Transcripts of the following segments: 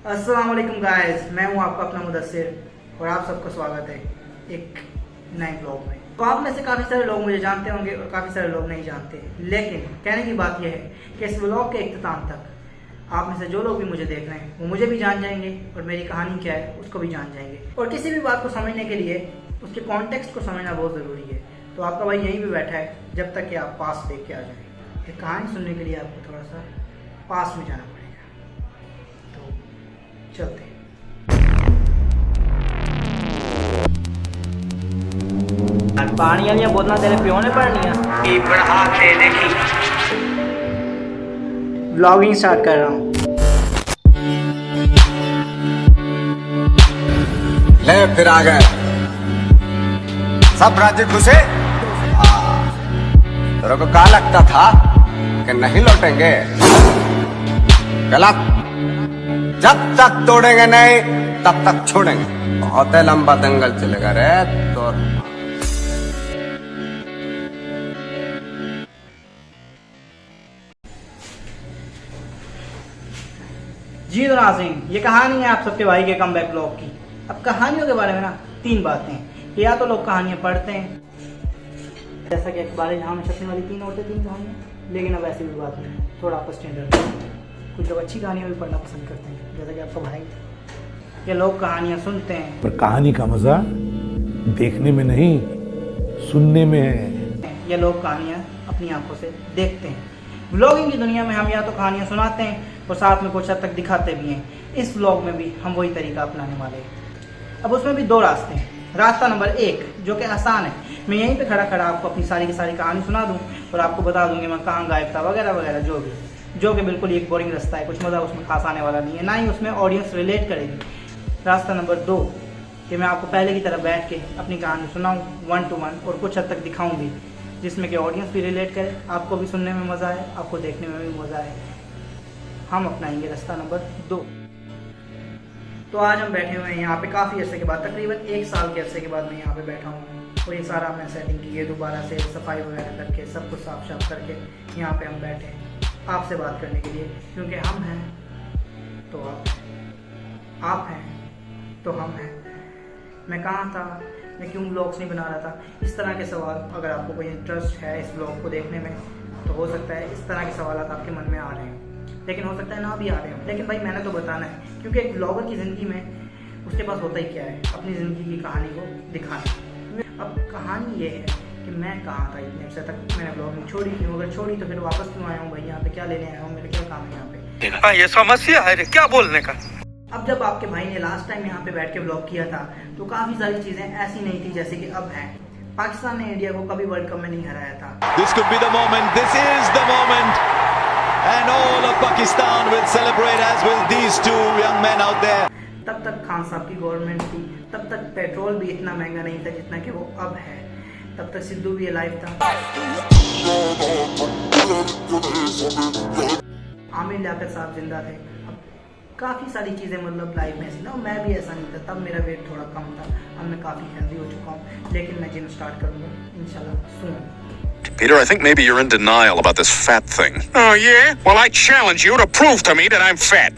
अस्सलाम वालेकुम गाइस, मैं हूं आपका अपना मुदस्सिर और आप सबका स्वागत है एक नए ब्लॉग में। तो आप में से काफ़ी सारे लोग मुझे जानते होंगे और काफ़ी सारे लोग नहीं जानते, लेकिन कहने की बात यह है कि इस ब्लॉग के इख्तिताम तक आप में से जो लोग भी मुझे देख रहे हैं वो मुझे भी जान जाएंगे और मेरी कहानी क्या है उसको भी जान जाएंगे। और किसी भी बात को समझने के लिए उसके कॉन्टेक्स्ट को समझना बहुत ज़रूरी है। तो आपका भाई यहीं पर बैठा है जब तक कि आप पास देख के आ जाए। एक कहानी सुनने के लिए आपको थोड़ा सा पास में जाना पड़ेगा, तो चलते हैं। पानी वाली बोतल तेरे प्यो ने पढ़नी देखी। व्लॉगिंग स्टार्ट कर रहा हूँ। ले फिर आ गए सब राज्य घुसे। तेरे को क्या लगता था कि नहीं लौटेंगे? गलत। जब तक तोड़ेंगे नहीं तब तक छोड़ेंगे। बहुत लंबा दंगल चलेगा रे तो। जी तो नाज़रीन, ये कहानी है आप सबके भाई के कमबैक ब्लॉग की। अब कहानियों के बारे में ना तीन बातें हैं कि या तो लोग कहानियां पढ़ते हैं, जैसा कि अखबार जहाँ में छपने वाली तीन कहानियाँ, लेकिन अब ऐसी भी बात नहीं, थोड़ा आपका स्टैंडर्ड। कुछ लोग अच्छी कहानियाँ भी पढ़ना पसंद करते हैं, जैसा कि आपका भाई। ये लोग कहानियाँ सुनते हैं, पर कहानी का मजा देखने में नहीं सुनने में है। ये लोग कहानियाँ अपनी आंखों से देखते हैं। व्लॉगिंग की दुनिया में हम या तो कहानियाँ सुनाते हैं और साथ में कुछ हद तक दिखाते भी हैं। इस व्लॉग में भी हम वही तरीका अपनाने वाले हैं। अब उसमें भी दो रास्ते हैं। रास्ता नंबर एक जो कि आसान है, मैं यहीं पे खड़ा खड़ा आपको अपनी सारी की सारी कहानी सुना दूं और आपको बता दूंगी मैं कहाँ गायब था वगैरह वगैरह, जो कि बिल्कुल एक बोरिंग रास्ता है। कुछ मज़ा उसमें खास आने वाला नहीं है, ना ही उसमें ऑडियंस रिलेट करेगी। रास्ता नंबर दो कि मैं आपको पहले की तरह बैठ के अपनी कहानी सुनाऊँ 1 to 1 और कुछ हद तक दिखाऊँ भी, जिसमें कि ऑडियंस भी रिलेट करे, आपको भी सुनने में मज़ा आए, आपको देखने में भी मज़ा आए। हम अपनाएंगे रास्ता नंबर 2। तो आज हम बैठे हुए हैं यहाँ पे काफ़ी अर्से के बाद, तकरीबन 1 साल के अर्से के बाद मैं यहाँ पे बैठा हूँ और ये सारा हमने सेटिंग की है, दोबारा से सफाई वगैरह करके सब कुछ साफ साफ करके यहाँ पे हम बैठे हैं आपसे बात करने के लिए, क्योंकि हम हैं तो आप हैं तो हम हैं। मैं कहाँ था, मैं क्यों ब्लॉग्स नहीं बना रहा था, इस तरह के सवाल अगर आपको कोई इंटरेस्ट है इस ब्लॉग को देखने में तो हो सकता है इस तरह के सवाल आपके मन में आ रहे हैं, लेकिन हो सकता है ना भी आ रहे हो। लेकिन भाई मैंने तो बताना है, क्योंकि एक ब्लॉगर की ज़िंदगी में उसके पास होता ही क्या है, अपनी ज़िंदगी की कहानी को दिखाना। अब कहानी ये है कि मैं कहाँ था इतने अर्से तक, मैंने ब्लॉगिंग छोड़ी क्यों, अगर छोड़ी तो फिर वापस क्यों आया हूँ भाई, यहाँ पे क्या लेने आया हूँ, मेरा क्या काम है यहाँ पे। ये समस्या है क्या बोलने का। अब जब आपके भाई ने लास्ट टाइम यहाँ पे बैठ के ब्लॉग किया था तो काफ़ी सारी चीज़ें ऐसी नहीं थी जैसे कि अब हैं। पाकिस्तान ने इंडिया को कभी वर्ल्ड कप में नहीं हराया था। This could be the moment. This is the moment. And all of Pakistan will celebrate as will these two young men out there. तब तक खान साहब की गवर्नमेंट थी, तब तक पेट्रोल भी इतना महंगा नहीं था जितना कि वो अब है, तब तक सिद्धू भी अलाइव था, आमिर लियाकत साहब जिंदा थे। काफ़ी सारी चीज़ें मतलब लाइफ में ऐसी ना, मैं भी ऐसा नहीं था, तब मेरा वेट थोड़ा कम था, अब मैं काफ़ी हेल्दी हो चुका हूँ, लेकिन मैं जिम स्टार्ट करूँगा इंशाल्लाह सून। Peter, I think maybe you're in denial about this fat thing. Oh, yeah? Well, I challenge you to prove to me that I'm fat.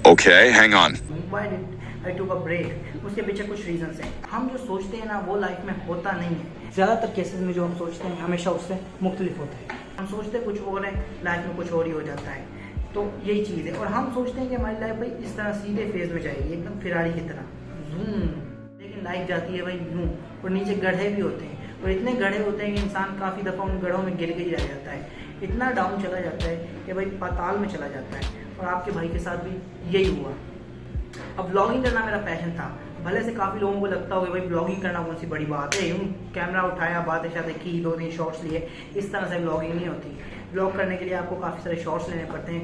Okay, hang on. Why did I took a break? उसके पीछे कुछ reasons हैं। हम जो सोचते हैं ना वो लाइफ में होता नहीं है। ज़्यादातर केसेस में जो हम सोचते हैं हमेशा उससे मुख्तलिफ होता है। हम सोचते कुछ और है, लाइफ में कुछ और ही हो जाता है। तो यही चीज़ है, और हम सोचते हैं कि हमारी लाइफ भाई इस तरह सीधे फेज में जाएगी एकदम फिरारी की तरह, लेकिन लाइफ जाती है भाई यूँ, और नीचे गड्ढे भी होते हैं, और इतने गड्ढे होते हैं कि इंसान काफ़ी दफ़ा उन गड्ढों में गिर के ही रह जाता है, इतना डाउन चला जाता है कि भाई पाताल में चला जाता है। और आपके भाई के साथ भी यही हुआ। अब ब्लॉगिंग करना मेरा पैशन था, भले से काफ़ी लोगों को लगता होगा भाई ब्लॉगिंग करना कौन सी बड़ी बात है, यूँ कैमरा उठाया, बातें शातें की, 2-3 शॉट्स लिए, इस तरह से ब्लॉगिंग नहीं होती। ब्लॉग करने के लिए आपको काफ़ी सारे शॉट्स लेने पड़ते हैं।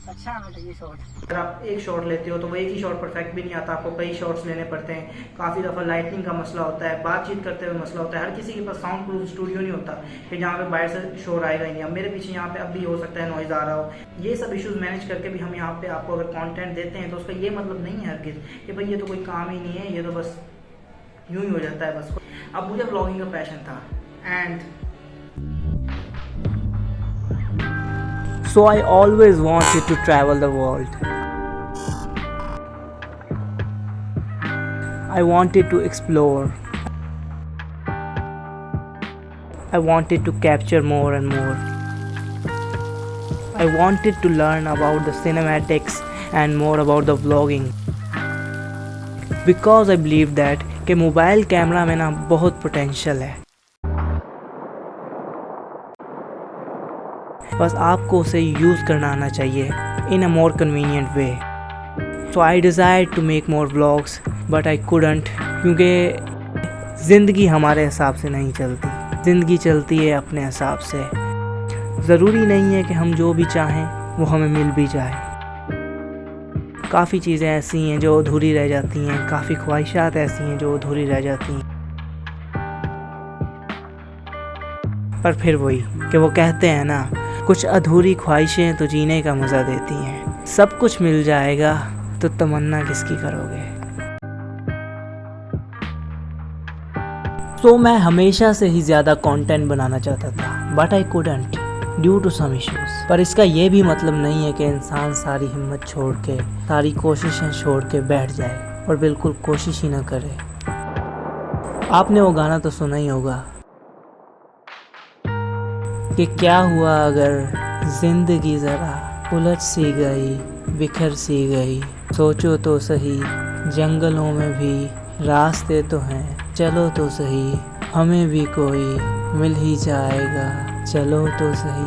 अच्छा ये शॉट, अगर आप एक शॉट लेते हो तो वो एक ही शॉट परफेक्ट भी नहीं आता, आपको कई शॉट्स लेने पड़ते हैं। काफ़ी दफ़ा लाइटिंग का मसला होता है, बातचीत करते हुए मसला होता है, हर किसी के पास साउंड प्रूफ स्टूडियो नहीं होता कि जहाँ पे बाहर से शोर आएगा ही नहीं। अब मेरे पीछे यहाँ पे अब भी हो सकता है नॉइज़ आ रहा हो, ये सब इश्यूज़ मैनेज करके भी हम यहाँ पे आपको अगर कंटेंट देते हैं तो उसका ये मतलब नहीं है हरगिज़ कि भाई ये तो कोई काम ही नहीं है, ये तो बस यूँ ही हो जाता है बस। अब मुझे ब्लॉगिंग का पैशन था and so I always wanted to travel the world. I wanted to explore. I wanted to capture more and more. I wanted to learn about the cinematics and more about the vlogging. Because I believe that कि mobile camera में ना बहुत potential है, बस आपको उसे use करना आना चाहिए in a more convenient way. So I desired to make more vlogs but I couldn't, क्योंकि ज़िंदगी हमारे हिसाब से नहीं चलती, ज़िंदगी चलती है अपने हिसाब से। ज़रूरी नहीं है कि हम जो भी चाहें वो हमें मिल भी जाए। काफ़ी चीज़ें ऐसी हैं जो अधूरी रह जाती हैं, काफ़ी ख्वाहिशात ऐसी हैं जो अधूरी रह जाती हैं। पर फिर वही कि वो कहते हैं ना, कुछ अधूरी ख्वाहिशें तो जीने का मज़ा देती हैं। सब कुछ मिल जाएगा तो तमन्ना किसकी करोगे। तो मैं हमेशा से ही ज़्यादा कंटेंट बनाना चाहता था but I couldn't due to some issues. पर इसका ये भी मतलब नहीं है कि इंसान सारी हिम्मत छोड़ के, सारी कोशिशें छोड़ के बैठ जाए और बिल्कुल कोशिश ही ना करे। आपने वो गाना तो सुना ही होगा कि क्या हुआ अगर ज़िंदगी ज़रा उलझ सी गई, बिखर सी गई। सोचो तो सही, जंगलों में भी रास्ते तो हैं, चलो तो सही, हमें भी कोई मिल ही जाएगा, चलो तो सही।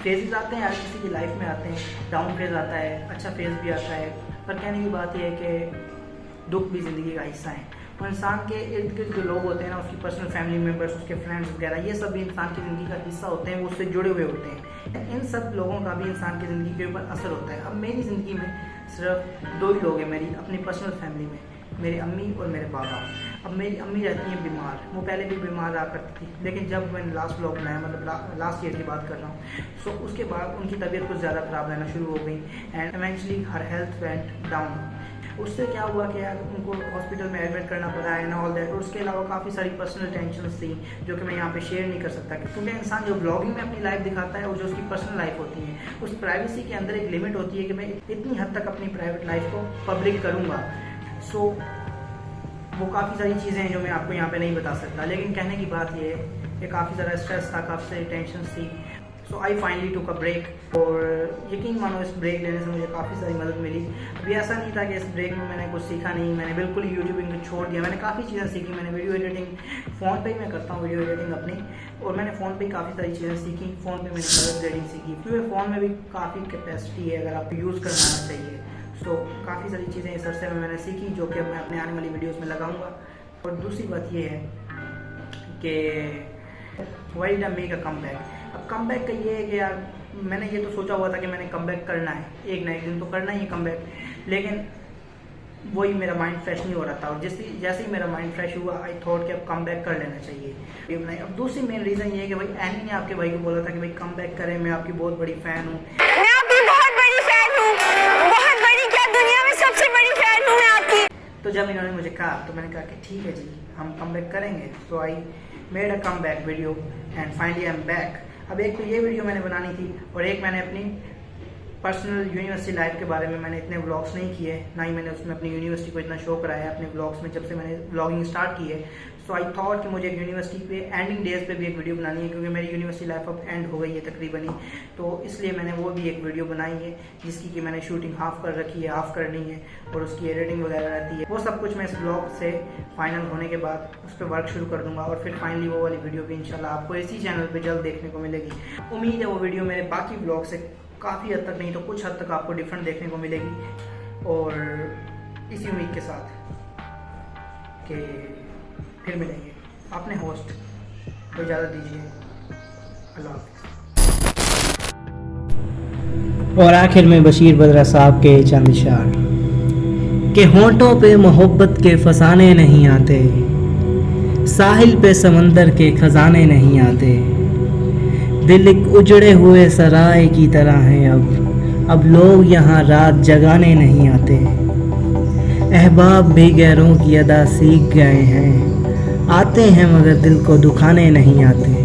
फेजेस आते हैं, हर किसी की लाइफ में आते हैं। डाउन फेज आता है, अच्छा फेज भी आता है। पर कहने की बात यह है कि दुख भी ज़िंदगी का हिस्सा है। और इंसान के इर्द गिर्द जो लोग होते हैं ना, उसकी पर्सनल फैमिली मेम्बर्स, उसके फ्रेंड्स वगैरह, ये सब भी इंसान की ज़िंदगी का हिस्सा होते हैं, वो उससे जुड़े हुए होते हैं। इन सब लोगों का भी इंसान की ज़िंदगी के ऊपर असर होता है। अब मेरी ज़िंदगी में सिर्फ 2 ही लोग हैं मेरी अपनी पर्सनल फैमिली में, मेरी अम्मी और मेरे पापा। अब मेरी अम्मी रहती हैं बीमार, वो पहले भी बीमार रहा करती थी, लेकिन जब मैंने लास्ट व्लॉग बनाया, मतलब लास्ट ईयर की बात कर रहा हूँ, सो उसके बाद उनकी तबीयत कुछ ज़्यादा ख़राब रहना शुरू हो गई and eventually her health went down. उससे क्या हुआ कि यार उनको हॉस्पिटल में एडमिट करना पड़ा एंड ऑल दैट। और उसके अलावा काफ़ी सारी पर्सनल टेंशन थी जो कि मैं यहाँ पे शेयर नहीं कर सकता, क्योंकि इंसान जो ब्लॉगिंग में अपनी लाइफ दिखाता है और जो उसकी पर्सनल लाइफ होती है, उस प्राइवेसी के अंदर एक लिमिट होती है कि मैं इतनी हद तक अपनी प्राइवेट लाइफ को पब्लिक करूँगा। सो वो काफ़ी सारी चीज़ें हैं जो मैं आपको यहाँ पे नहीं बता सकता, लेकिन कहने की बात ये है कि काफ़ी ज़्यादा स्ट्रेस था, काफ़ी सारी टेंशन थी। सो I finally took a break और यकीन मानो इस ब्रेक लेने से मुझे काफ़ी सारी मदद मिली। अभी ऐसा नहीं था कि इस ब्रेक में मैंने कुछ सीखा नहीं, मैंने बिल्कुल यूट्यूबिंग को छोड़ दिया। मैंने काफ़ी चीज़ें सीखी। मैंने वीडियो एडिटिंग फ़ोन पे ही मैं करता हूँ, वीडियो एडिटिंग अपनी, और मैंने फ़ोन पे ही काफ़ी सारी चीज़ें सीखी। फ़ोन पे मैंने कलर ग्रेडिंग सीखी, क्योंकि फ़ोन में भी काफ़ी कैपेसिटी है अगर आपको यूज़ करना आना चाहिए। सो काफ़ी सारी चीज़ें इस अरसे में मैंने सीखी जो कि मैं अपने आने वाली वीडियोज़ में लगाऊँगा। और दूसरी बात ये है कि why did I make a comeback. अब कमबैक का ये है कि यार मैंने ये तो सोचा हुआ था कि मैंने कमबैक करना है, एक ना एक दिन तो करना ही है कमबैक, लेकिन वही मेरा माइंड फ्रेश नहीं हो रहा था। और जैसे ही मेरा माइंड फ्रेश हुआ, आई थॉट कि अब कमबैक कर लेना चाहिए। अब दूसरी मेन रीज़न ये है कि भाई एनी ने आपके भाई को बोला था कि भाई कमबैक करें, मैं आपकी बहुत बड़ी फ़ैन हूँ। मैं आपकी बहुत बड़ी फैन हूँ, बहुत बड़ी, क्या दुनिया में सबसे बड़ी फैन हूँ मैं आपकी। तो जब इन्होंने मुझे कहा तो मैंने कहा कि ठीक है जी, हम कमबैक करेंगे। So I made a comeback video and finally I am back. अब एक तो ये वीडियो मैंने बनानी थी और एक मैंने अपनी पर्सनल यूनिवर्सिटी लाइफ के बारे में मैंने इतने व्लॉग्स नहीं किए, ना ही मैंने उसमें अपनी यूनिवर्सिटी को इतना शो कराया अपने व्लॉग्स में जब से मैंने व्लॉगिंग स्टार्ट की है। सो आई थॉट कि मुझे एक यूनिवर्सिटी पे एंडिंग डेज पे भी एक वीडियो बनानी है, क्योंकि मेरी यूनिवर्सिटी लाइफ अब एंड हो गई है तकरीबन ही। तो इसलिए मैंने वो भी एक वीडियो बनाई है जिसकी कि मैंने शूटिंग हाफ कर रखी है, हाफ करनी है, और उसकी एडिटिंग वगैरह रहती है। वो सब कुछ मैं इस ब्लॉग से फाइनल होने के बाद उस पर वर्क शुरू कर दूंगा और फिर फाइनली वो वाली वीडियो भी इंशाल्लाह आपको इसी चैनल पर जल्द देखने को मिलेगी। उम्मीद है वो वीडियो मेरे बाकी ब्लॉग से काफ़ी हद तक नहीं तो कुछ हद तक आपको डिफरेंट देखने को मिलेगी। और इसी उम्मीद के साथ कि फिर मिलेंगे, अपने होस्ट को इजाज़त दीजिए। अल्लाह हाफ़िज़। और आखिर में बशीर बदरा साहब के चंद इशार के होंठों पे मोहब्बत के फसाने नहीं आते, साहिल पे समंदर के खजाने नहीं आते, दिल एक उजड़े हुए सराय की तरह हैं अब लोग यहाँ रात जगाने नहीं आते, अहबाब भी गैरों की अदा सीख गए हैं, आते हैं मगर दिल को दुखाने नहीं आते।